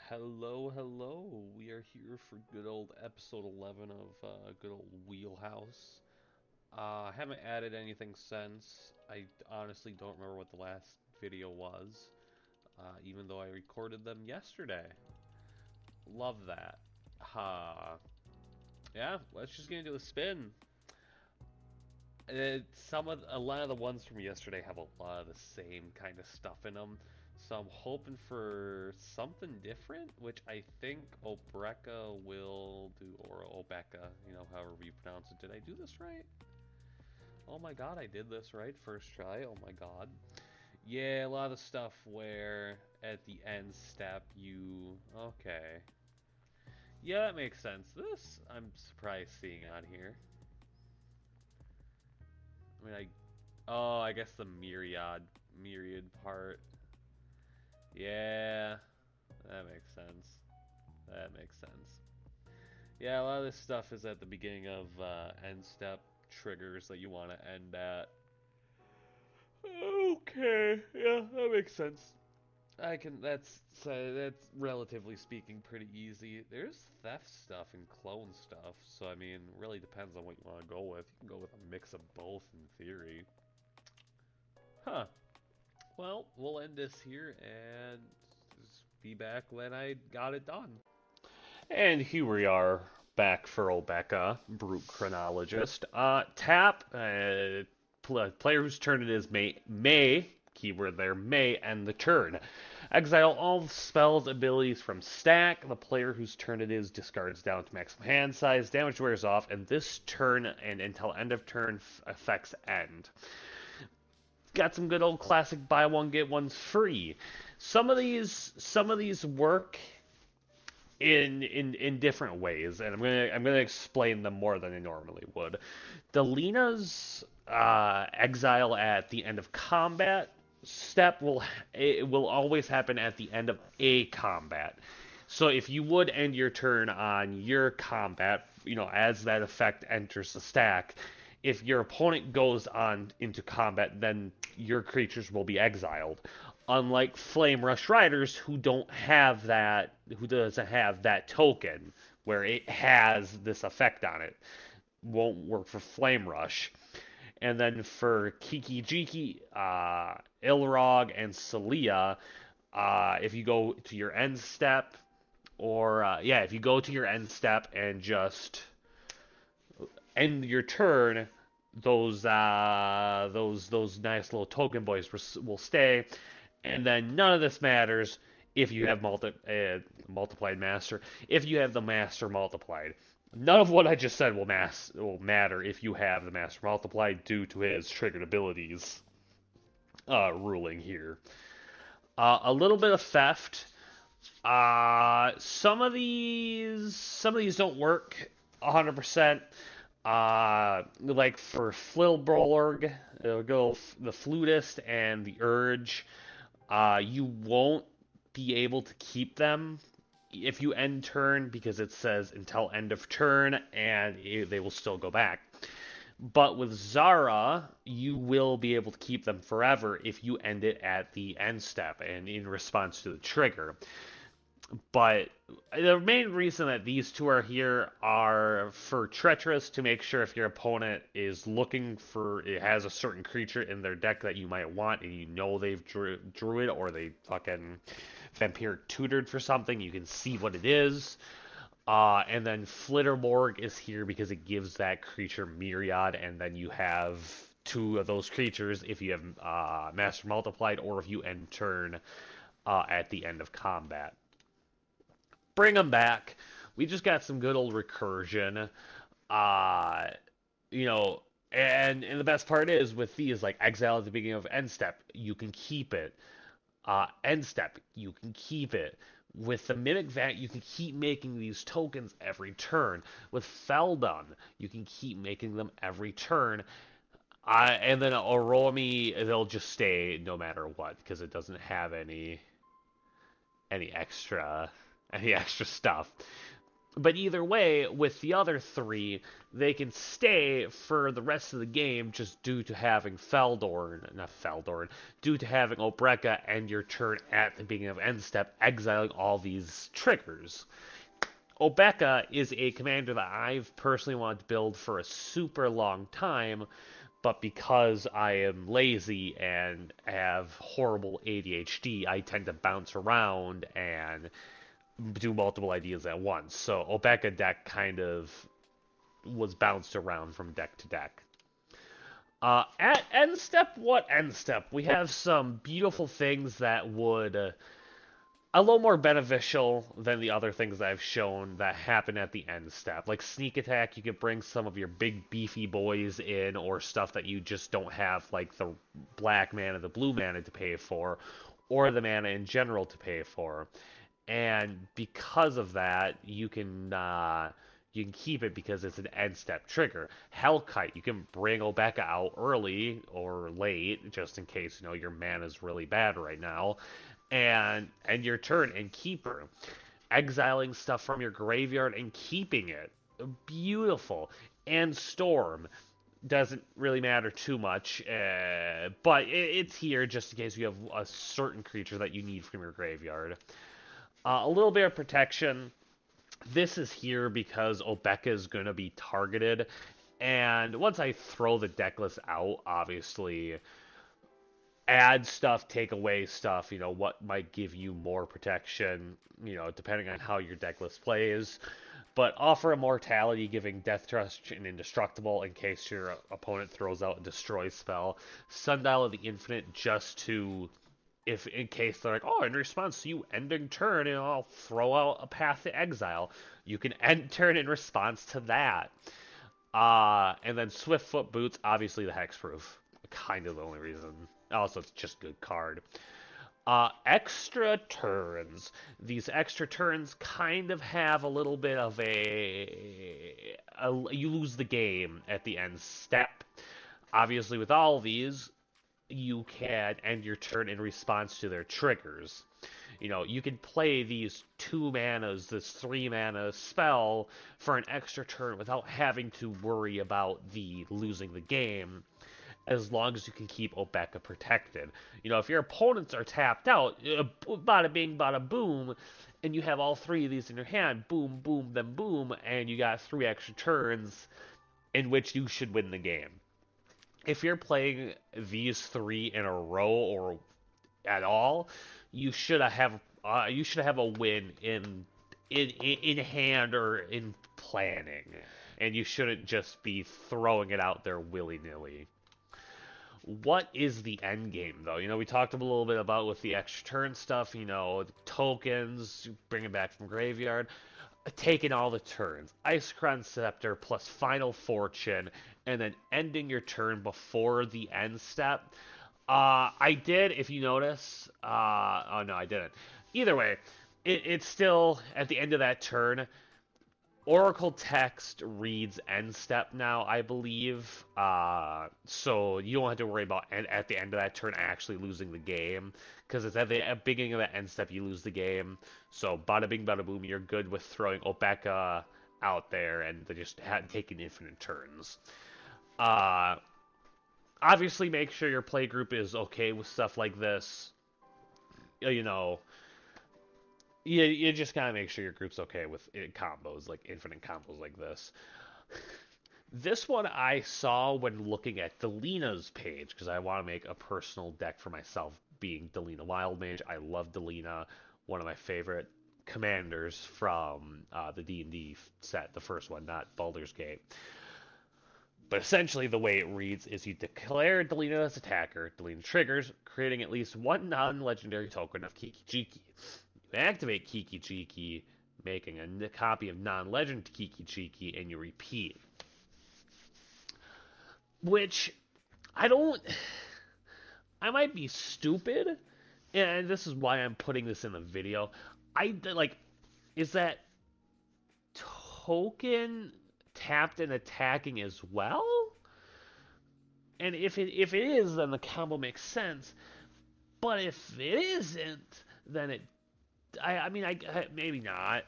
Hello, hello. We are here for good old episode 11 of good old Wheelhouse. I haven't added anything since. I honestly don't remember what the last video was, even though I recorded them yesterday. Love that. Yeah, let's just get into a spin. A lot of the ones from yesterday have a lot of the same kind of stuff in them. So I'm hoping for something different, which I think Obreka will do, or Obeka, however you pronounce it. Did I do this right? Oh my god, I did this right first try. Oh my god. Yeah, a lot of stuff where at the end step you. Okay. Yeah, that makes sense. This I'm surprised seeing on here. I mean, oh, I guess the myriad part. Yeah, that makes sense. That makes sense. Yeah, a lot of this stuff is at the beginning of end step triggers that you want to end at. Okay, yeah, that makes sense. I can. That's relatively speaking pretty easy. There's theft stuff and clone stuff, so I mean, really depends on what you want to go with. You can go with a mix of both in theory. Huh. Well, we'll end this here and just be back when I got it done. And here we are back for Obeka, Brute Chronologist. Tap, player whose turn it is may, keyword there, may end the turn. Exile all spells abilities from stack. The player whose turn it is discards down to maximum hand size. Damage wears off, and this turn and until end of turn effects end. Got some good old classic buy one get one's free. Some of these work in different ways, and I'm gonna explain them more than I normally would. Delina's exile at the end of combat step will always happen at the end of a combat. So if you would end your turn on your combat, as that effect enters the stack, if your opponent goes on into combat, then your creatures will be exiled. Unlike Flame Rush Riders, who doesn't have that token where it has this effect on it, won't work for Flame Rush. And then for Kiki Jiki, Ilrog, and Celia, if you go to your end step, if you go to your end step and just end your turn, those nice little token boys will stay, and then none of this matters if you have multiplied master. If you have the master multiplied, none of what I just said will matter if you have the master multiplied due to his triggered abilities ruling here. A little bit of theft. Some of these don't work 100%. Like for Flilborg, it'll go the Flutist and the Urge. You won't be able to keep them if you end turn because it says until end of turn, and they will still go back. But with Zara, you will be able to keep them forever if you end it at the end step and in response to the trigger. But the main reason that these two are here are for treacherous, to make sure if your opponent is looking for, it has a certain creature in their deck that you might want, and they've drew it, or they fucking vampire tutored for something, you can see what it is. And then Flitterborg is here because it gives that creature Myriad, and then you have two of those creatures if you have Master Multiplied, or if you end turn at the end of combat. Bring them back. We just got some good old recursion. Uh, you know, and the best part is with these, like exile at the beginning of end step, you can keep it. End step, you can keep it. With the Mimic Vat, you can keep making these tokens every turn. With Feldon, you can keep making them every turn. And then Oromi, they'll just stay no matter what because it doesn't have any extra any extra stuff. But either way, with the other three, they can stay for the rest of the game just due to having not Feldorn, due to having Obreka end your turn at the beginning of end step, exiling all these triggers. Obeka is a commander that I've personally wanted to build for a super long time, but because I am lazy and have horrible ADHD, I tend to bounce around and do multiple ideas at once. So Obeka deck kind of was bounced around from deck to deck. At end step, what end step? We have some beautiful things that would a little more beneficial than the other things I've shown that happen at the end step. Like sneak attack, you could bring some of your big beefy boys in, or stuff that you just don't have, like the black mana, the blue mana to pay for, or the mana in general to pay for. And because of that, you can keep it because it's an end step trigger. Hellkite, you can bring Obeka out early or late, just in case your mana's really bad right now, and end your turn and keep her. Exiling stuff from your graveyard and keeping it, beautiful. And Storm doesn't really matter too much, but it's here just in case you have a certain creature that you need from your graveyard. A little bit of protection. This is here because Obeka is going to be targeted. And once I throw the deck list out, obviously, add stuff, take away stuff, what might give you more protection, depending on how your deck list plays. But offer Immortality, giving Death Touch and Indestructible in case your opponent throws out a Destroy spell. Sundial of the Infinite just to, if in case they're like, oh, in response to you ending turn, I'll throw out a Path to Exile. You can end turn in response to that. And then Swiftfoot Boots, obviously the Hexproof. Kind of the only reason. Also, it's just good card. Extra turns. These extra turns kind of have a little bit of you lose the game at the end step. Obviously, with all of these, you can end your turn in response to their triggers. You can play these 2 manas, this 3 mana spell for an extra turn without having to worry about the losing the game, as long as you can keep Obeka protected. If your opponents are tapped out, bada bing, bada boom, and you have all 3 of these in your hand, boom, boom, then boom, and you got 3 extra turns in which you should win the game. If you're playing these 3 in a row or at all, you should have a win in hand or in planning, and you shouldn't just be throwing it out there willy nilly. What is the end game, though? We talked a little bit about with the extra turn stuff, tokens, bring it back from graveyard, taking all the turns. Isochron Scepter plus Final Fortune, and then ending your turn before the end step. I did, if you notice. Oh, no, I didn't. Either way, it's still, at the end of that turn, Oracle text reads end step now, I believe. So you don't have to worry about at the end of that turn actually losing the game, because it's at the beginning of the end step you lose the game. So bada bing, bada boom, you're good with throwing Obeka out there and they just taking infinite turns. Obviously, make sure your play group is okay with stuff like this. You just gotta make sure your group's okay with combos, like infinite combos like this. This one I saw when looking at Delina's page, because I want to make a personal deck for myself, being Delina Wildmage. I love Delina, one of my favorite commanders from the D&D set, the first one, not Baldur's Gate. But essentially, the way it reads is you declare Delina as attacker, Delina triggers, creating at least 1 non-legendary token of Kiki-Jiki. You activate Kiki-Jiki, making a copy of non-legend Kiki-Jiki, and you repeat. Which, I might be stupid, and this is why I'm putting this in the video. Is that token tapped and attacking as well? And if it is, then the combo makes sense. But if it isn't, then it, I mean, maybe not.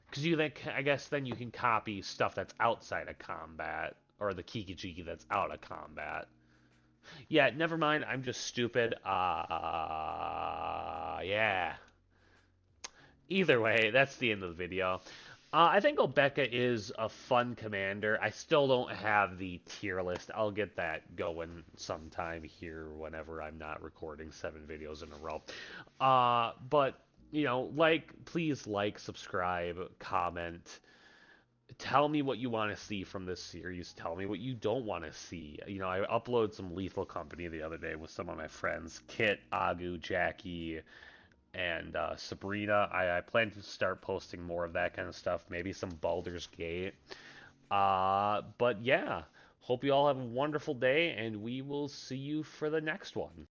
Because you think, I guess then you can copy stuff that's outside of combat, or the Kikijiki that's out of combat. Yeah, never mind. I'm just stupid. Yeah. Either way, that's the end of the video. I think Obeka is a fun commander. I still don't have the tier list. I'll get that going sometime here whenever I'm not recording 7 videos in a row. But please like, subscribe, comment. Tell me what you want to see from this series. Tell me what you don't want to see. I uploaded some Lethal Company the other day with some of my friends, Kit, Agu, Jackie, and Sabrina. I plan to start posting more of that kind of stuff. Maybe some Baldur's Gate. But yeah, hope you all have a wonderful day, and we will see you for the next one.